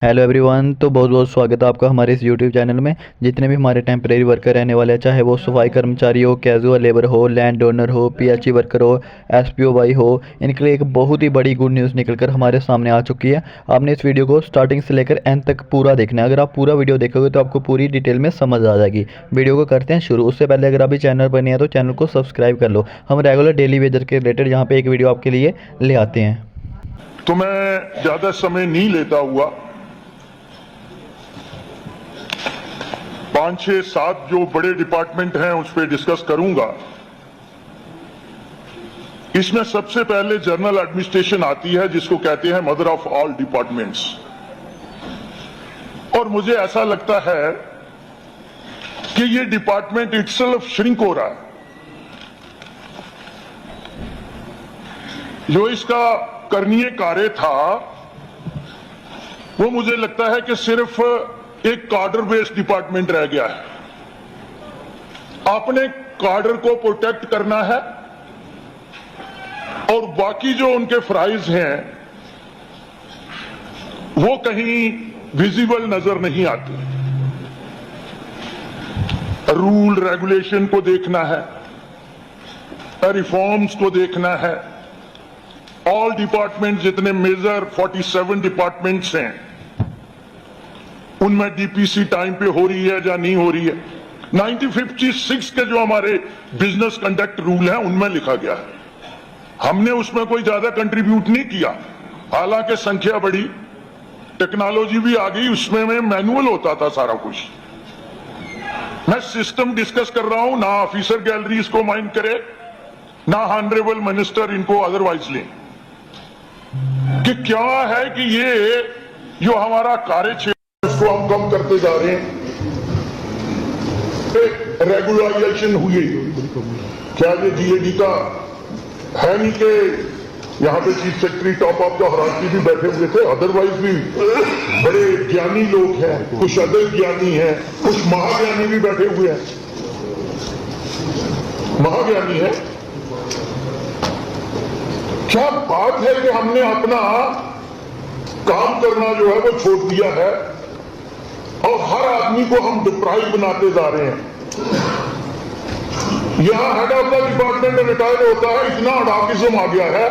Hello everyone. तो बहुत बहुत स्वागत है आपका हमारे इस यूट्यूब चैनल में। जितने भी हमारे टेम्परेरी वर्कर रहने वाले हैं, चाहे वो सफाई कर्मचारी हो, कैजुअल लेबर हो, लैंड ओनर हो, पीएचई वर्कर हो, एसपीओ वाई हो, इनके लिए एक बहुत ही बड़ी गुड न्यूज़ निकलकर हमारे सामने आ चुकी है। आपने इस वीडियो को स्टार्टिंग से लेकर एंड तक पूरा देखना है। अगर आप पूरा वीडियो देखोगे तो आपको पूरी डिटेल में समझ आ जाएगी। वीडियो को करते हैं शुरू। उससे पहले अगर अभी चैनल पर नहीं है तो चैनल को सब्सक्राइब कर लो। हम रेगुलर डेली वेजर के रिलेटेड यहाँ पे एक वीडियो आपके लिए ले आते हैं। तो मैं ज्यादा समय नहीं लेता हुआ 5, 6, 7 जो बड़े डिपार्टमेंट हैं उस पर डिस्कस करूंगा। इसमें सबसे पहले जनरल एडमिनिस्ट्रेशन आती है, जिसको कहते हैं मदर ऑफ ऑल डिपार्टमेंट्स। और मुझे ऐसा लगता है कि ये डिपार्टमेंट इटसेल्फ श्रिंक हो रहा है। जो इसका करणीय कार्य था वो मुझे लगता है कि सिर्फ एक कार्डर बेस्ड डिपार्टमेंट रह गया है। आपने कार्डर को प्रोटेक्ट करना है और बाकी जो उनके फ्राइज हैं वो कहीं विजिबल नजर नहीं आते। रूल रेगुलेशन को देखना है, रिफॉर्म्स को देखना है। ऑल डिपार्टमेंट जितने मेजर 47 डिपार्टमेंट्स हैं उनमें डीपीसी टाइम पे हो रही है या नहीं हो रही है। 1956 के जो हमारे बिजनेस कंडक्ट रूल हैं उनमें लिखा गया है। हमने उसमें कोई ज्यादा कंट्रीब्यूट नहीं किया, हालांकि संख्या बढ़ी, टेक्नोलॉजी भी आ गई, उसमें में मैनुअल होता था सारा कुछ। मैं सिस्टम डिस्कस कर रहा हूं, ना ऑफिसर गैलरी इसको माइंड करे, ना ऑनरेबल मिनिस्टर इनको अदरवाइज ले कि क्या है कि ये जो हमारा कार्य क्षेत्र उसको हम कम करते जा रहे हैं। रेगुलराइजेशन हुई, क्या ये जीएडी का है नहीं कि यहाँ पे chief secretary top of the hierarchy भी बैठे हुए थे, अदरवाइज भी बड़े ज्ञानी लोग हैं, कुछ अदर ज्ञानी हैं, कुछ महाज्ञानी भी बैठे हुए हैं। महाज्ञानी है। क्या बात है कि हमने अपना काम करना जो है वो छोड़ दिया है और हर आदमी को हम डिप्राइव बनाते जा रहे हैं। यहां head of the department retire होता है, इतना अडाकिज्म आ गया है।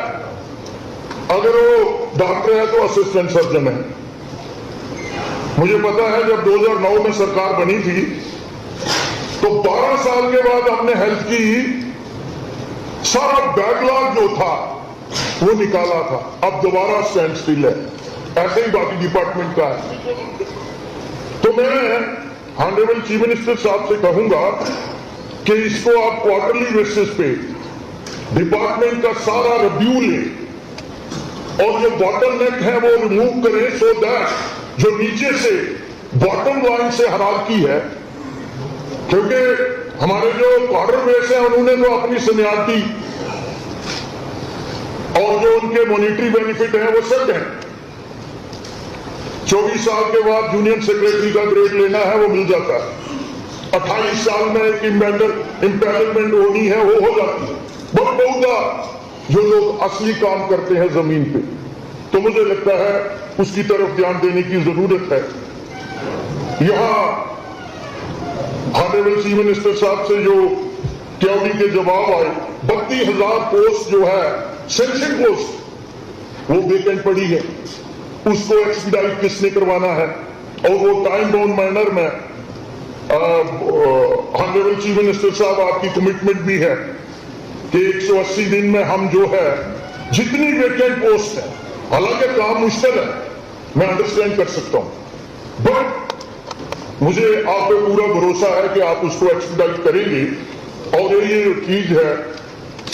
अगर वो डॉक्टर है तो असिस्टेंट सर्जन है। मुझे पता है जब 2009 में सरकार बनी थी तो 12 साल के बाद हमने हेल्थ की सारा बैकलॉग जो था वो निकाला था। अब दोबारा स्टैंड स्टिल है। ऐसे ही बाकी डिपार्टमेंट का है। तो मैं ऑनरेबल चीफ मिनिस्टर साहब से कहूंगा कि इसको आप क्वार्टरली बेसिस पे डिपार्टमेंट का सारा रिव्यू लें और जो बॉटलनेक है वो रिमूव करें, सो दैट जो नीचे से बॉटम लाइन से हायरार्की है, क्योंकि हमारे जो क्वार्टर बेस है उन्होंने तो अपनी सीनियरिटी और जो उनके मॉनिटरी बेनिफिट है वो सेट है। 24 साल के बाद जूनियर सेक्रेटरी का ग्रेड लेना है वो मिल जाता है। 28 साल में एक इम्पेलमेंट होनी है वो हो जाती है। बहुत जो लोग असली काम करते हैं जमीन पे, तो मुझे लगता है उसकी तरफ ध्यान देने की जरूरत है। यहां ऑनरेबल चीफ मिनिस्टर साहब से जो क्यूडी के जवाब आए, 32,000 पोस्ट जो है सेंशन पोस्ट वो वेकेंट पड़ी है, उसको एक्सपीडाइट किसने करवाना है और वो टाइम बाउंड मैनर में। ऑनरेबल चीफ मिनिस्टर साहब आपकी कमिटमेंट भी है कि 180 दिन में हम जो है जितनी वेकेंट पोस्ट है, हालांकि काम मुश्किल है, मैं अंडरस्टैंड कर सकता हूं, बट मुझे आप पे पूरा भरोसा है कि आप उसको एक्सपीडाइट करेंगे। और ये चीज है,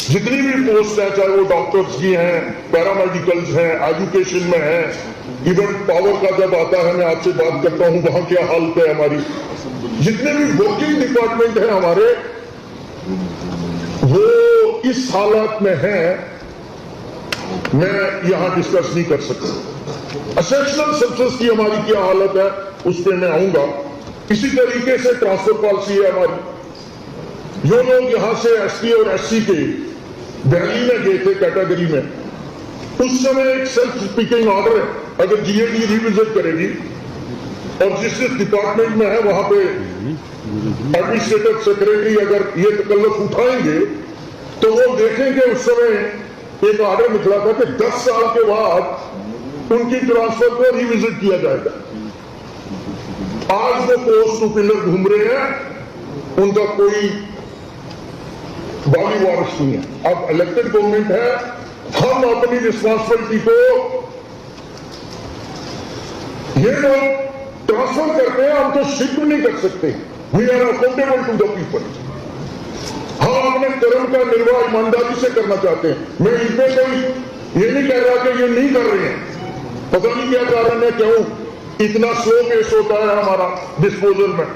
जितनी भी पोस्ट है, चाहे वो डॉक्टर्स की हैं, पैरामेडिकल्स हैं, एजुकेशन में हैं, इवन पावर का जब आता है मैं आपसे बात करता हूं वहां क्या हालत है हमारी, जितने भी वर्किंग डिपार्टमेंट हैं हमारे वो इस हालत में हैं, मैं यहां डिस्कस नहीं कर सकता। एक्सेप्शनल सर्विसेज की हमारी क्या हालत है उस पर मैं आऊंगा। इसी तरीके से ट्रांसफर पॉलिसी है हमारी। जो लोग यहां से एसटी और एससी के दिल्ली में गए थे कैटेगरी में, उस समय एक सेल्फ स्पीकिंग ऑर्डर है अगर जीएडी रिविजिट करेगी और जिस डिपार्टमेंट में है वहां पे एडमिनिस्ट्रेटिव सेक्रेटरी अगर ये तकल्लुफ उठाएंगे तो वो देखेंगे उस समय एक आर्डर निकला था कि 10 साल के बाद उनकी ट्रांसफर को रिविजिट किया जाएगा। आज वो पोस्ट टू पिलर घूम रहे हैं, उनका कोई बाली वारिस नहीं है। अब इलेक्टेड गवर्नमेंट है, हम अपनी रिस्पॉन्सिबिलिटी को ये लोग ट्रांसफर करते हैं, हम तो शिफ्ट नहीं कर सकते। We are accountable to the people. हम अपने कर्म का निर्वाह ईमानदारी से करना चाहते हैं। मैं इसमें कोई ये नहीं कह रहा कि ये नहीं कर रहे हैं, पता नहीं क्या कारण है, क्यों इतना स्लो केस होता है हमारा डिस्पोजल में।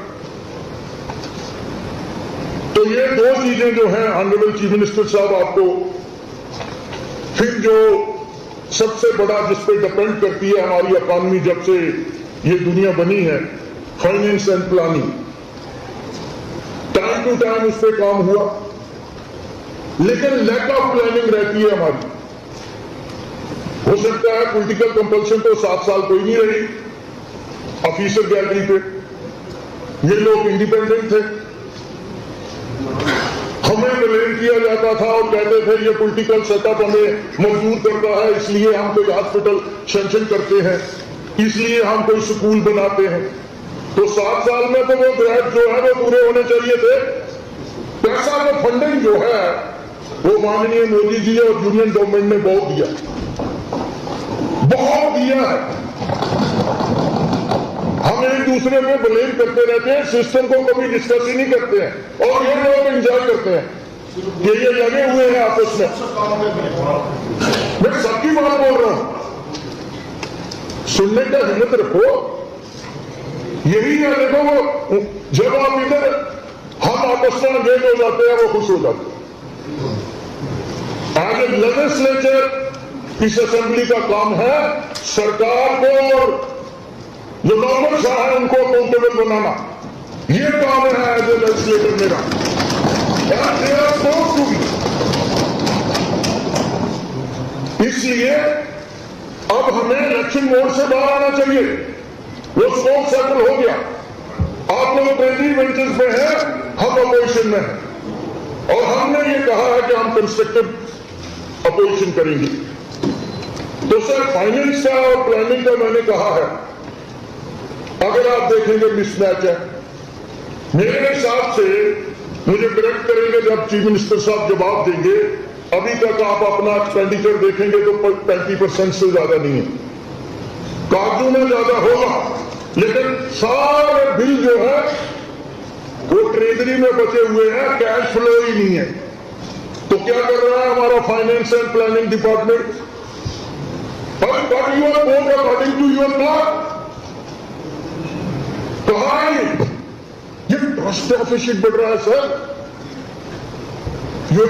तो ये दो चीजें जो हैं ऑनरेबल चीफ मिनिस्टर साहब आपको, फिर जो सबसे बड़ा जिस पे डिपेंड करती है हमारी इकॉनमी जब से ये दुनिया बनी है, finance and planning. Time to time उस पर काम हुआ, लेकिन लैक ऑफ प्लानिंग रहती है हमारी। हो सकता है पॉलिटिकल कंपल्शन तो 7 साल कोई नहीं रही ऑफिसर गैलरी पे, ये लोग इंडिपेंडेंट थे। हमें ब्लेम किया जाता था और कहते थे ये पॉलिटिकल सेटअप हमें मजबूर करता है, इसलिए हम कोई हॉस्पिटल सैंक्शन करते हैं, इसलिए हम कोई स्कूल बनाते हैं। तो 7 साल में तो वो ग्रांट जो है वो पूरे होने चाहिए थे। पैसा वो फंडिंग जो है वो माननीय मोदी जी और यूनियन गवर्नमेंट ने बहुत दिया है। हम एक दूसरे में ब्लेम करते रहते हैं, सिस्टम को कभी डिस्कस ही नहीं करते हैं और ये लोग एंजॉय करते हैं कि ये लगे हुए हैं आपस में। मैं सबकी बात बोल रहा हूं, सुनने का हिम्मत रखो। यही है, देखो वो जब आप इधर हम आपस में एंगेज हो जाते हैं वो खुश हो जाते हैं। एज ए लेजिस्लेचर इस असेंबली का काम है सरकार को और जो नौकरशाह है उनको अकाउंटेबल बनाना। ये काम है एज ए लेजिस्लेटर मेरा। इसलिए अब हमें इलेक्शन मोड से बाहर आना चाहिए। वो स्पोर्ट सर्कल हो गया, आप लोग ट्रेनिंग बेंचेस में हैं, हम अपोजिशन में हैं और हमने ये कहा है कि हम कंस्ट्रक्टिव अपोजिशन करेंगे। तो सर फाइनेंस का और प्लानिंग का मैंने कहा है, अगर आप देखेंगे मिसमैच है। मेरे हिसाब से मुझे करेक्ट करेंगे जब चीफ मिनिस्टर साहब जवाब देंगे, अभी तक आप अपना एक्सपेंडिचर देखेंगे तो 35% से ज्यादा नहीं है, कागजों में ज्यादा होगा, लेकिन सारे बिल जो है वो ट्रेजरी में बचे हुए हैं, कैश फ्लो ही नहीं है। तो क्या कर रहा है हमारा finance and planning department? But you are both according to your plan. कहा ये ट्रस्ट डेफिसिट बढ़ रहा है सर, जो